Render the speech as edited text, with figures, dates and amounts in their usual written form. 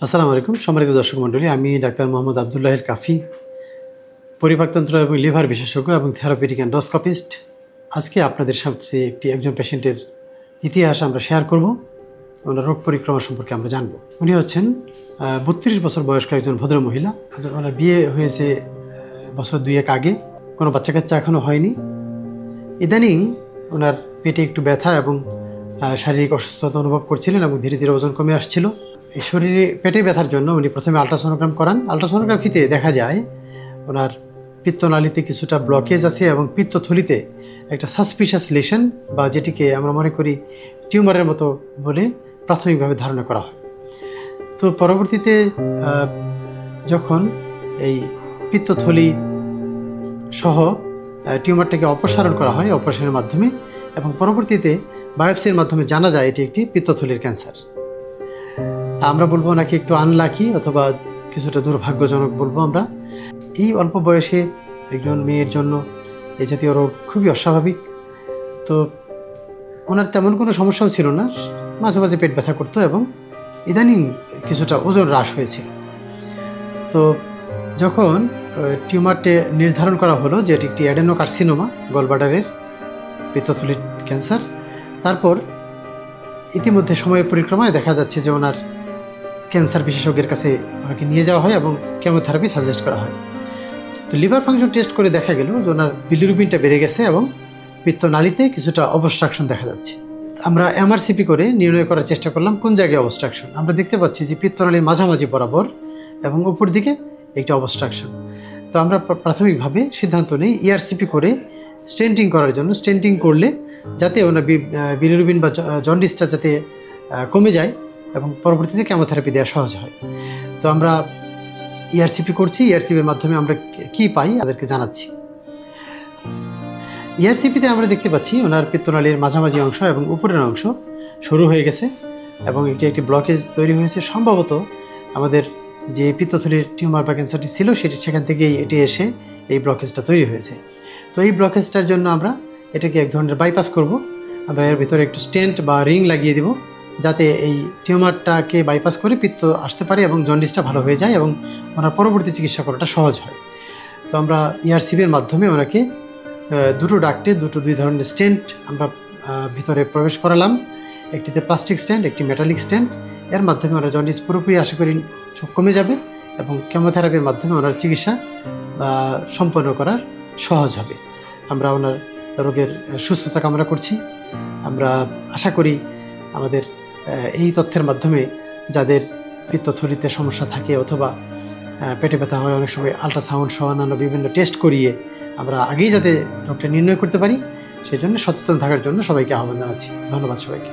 আসসালামু আলাইকুম সম্মানিত দর্শক মণ্ডলী, আমি ডাক্তার মোহাম্মদ আব্দুল্লাহিল কাফি, পরিপাকতন্ত্র এবং লিভার বিশেষজ্ঞ এবং থেরাপিউটিক এন্ডোস্কোপিস্ট। আজকে আপনাদের সাথে একজন পেশেন্টের ইতিহাস আমরা শেয়ার করব। ওনার রোগ পরিক্রমা সম্পর্কে আমরা জানব। উনি হচ্ছেন 32 বছর বয়স্ক একজন ভদ্র মহিলা। ওনার বিয়ে হয়েছে বছর 2-1 আগে। কোনো বাচ্চা কাচ্চা এখনও হয়নি। ইদানিং ওনার পেটে একটু ব্যথা এবং শারীরিক অসুস্থতা অনুভব করছিলেন এবং ধীরে ধীরে ওজন কমে আসছিল। এই শরীরে পেটের ব্যথার জন্য উনি প্রথমে আল্ট্রাসোনোগ্রাম করান। আল্ট্রাসোনোগ্রাফিতে দেখা যায় ওনার পিত্তনালীতে কিছুটা ব্লকেজ আছে এবং পিত্তথলিতে একটা সাসপিশাস লেশন বা যেটিকে আমরা মনে করি টিউমারের মতো বলে প্রাথমিকভাবে ধারণা করা হয়। তো পরবর্তীতে যখন এই পিত্তথলি সহ টিউমারটাকে অপসারণ করা হয় অপারেশনের মাধ্যমে এবং পরবর্তীতে বায়োপসির মাধ্যমে জানা যায় এটি একটি পিত্তথলির ক্যান্সার। আমরা বলবো নাকি একটু আনলাকি অথবা কিছুটা দুর্ভাগ্যজনক বলবো আমরা। এই অল্প বয়সে একজন মেয়ের জন্য এই জাতীয় রোগ খুবই অস্বাভাবিক। তো ওনার তেমন কোনো সমস্যাও ছিল না, মাঝে মাঝে পেট ব্যথা করতো এবং ইদানিং কিছুটা ওজন হ্রাস হয়েছিল। তো যখন টিউমারটি নির্ধারণ করা হলো যে এটি একটি অ্যাডেনোকার্সিনোমা, গলব্লাডারের পিত্তথলির ক্যান্সার, তারপর ইতিমধ্যে সময়ের পরিক্রমায় দেখা যাচ্ছে যে ওনার ক্যান্সার বিশেষজ্ঞের কাছে ওনাকে নিয়ে যাওয়া হয় এবং কেমোথেরাপি সাজেস্ট করা হয়। তো লিভার ফাংশন টেস্ট করে দেখা গেল যে ওনার বিলিরুবিনটা বেড়ে গেছে এবং পিত্তনালীতে কিছুটা অবস্ট্রাকশন দেখা যাচ্ছে। আমরা এমআরসিপি করে নির্ণয় করার চেষ্টা করলাম কোন জায়গায় অবস্ট্রাকশন। আমরা দেখতে পাচ্ছি যে পিত্তনালীর মাঝামাঝি বরাবর এবং উপর দিকে একটি অবস্ট্রাকশন। তো আমরা প্রাথমিকভাবে সিদ্ধান্ত নিই ইআরসিপি করে স্টেন্টিং করার জন্য। স্টেন্টিং করলে যাতে ওনার বিলিরুবিন বা জন্ডিসটা যাতে কমে যায় এবং পরবর্তীতে কেমোথেরাপি দেওয়া সহজ হয়। তো আমরা ইআরসিপি করছি। ইআরসিপির মাধ্যমে আমরা কি পাই তাদেরকে জানাচ্ছি। ইআরসিপিতে আমরা দেখতে পাচ্ছি ওনার পিত্তনালীর মাঝামাঝি অংশ এবং উপরের অংশ সরু হয়ে গেছে এবং এটি একটি ব্লকেজ তৈরি হয়েছে। সম্ভবত আমাদের যে পিত্তথলির টিউমার বা ক্যান্সারটি ছিল সেখান থেকেই এটি এসে এই ব্লকেজটা তৈরি হয়েছে। তো এই ব্লকেজটার জন্য আমরা এটাকে এক ধরনের বাইপাস করব। আমরা এর ভিতরে একটু স্টেন্ট বা রিং লাগিয়ে দেব যাতে এই টিউমারটাকে বাইপাস করে পিত্ত আসতে পারে এবং জন্ডিসটা ভালো হয়ে যায় এবং ওনার পরবর্তী চিকিৎসা করাটা সহজ হয়। তো আমরা ইআরসিপির মাধ্যমে ওনাকে দুটো ডাক্টে দুই ধরনের স্টেন্ট আমরা ভিতরে প্রবেশ করালাম। একটিতে প্লাস্টিক স্ট্যান্ড, একটি মেটালিক স্ট্যান্ড। এর মাধ্যমে ওনার জন্ডিস পুরোপুরি আশা করি কমে যাবে এবং কেমোথেরাপির মাধ্যমে ওনার চিকিৎসা সম্পন্ন করার সহজ হবে। আমরা ওনার রোগের সুস্থতা কামনা করছি। আমরা আশা করি আমাদের এই তথ্যের মাধ্যমে যাদের পিত্তথলিতে সমস্যা থাকে অথবা পেটে ব্যথা হয়, অনেক সময় আল্ট্রাসাউন্ড সহ অন্যান্য বিভিন্ন টেস্ট করিয়ে আমরা আগেই যাতে রোগটা নির্ণয় করতে পারি, সেজন্য সচেতন থাকার জন্য সবাইকে আহ্বান জানাচ্ছি। ধন্যবাদ সবাইকে।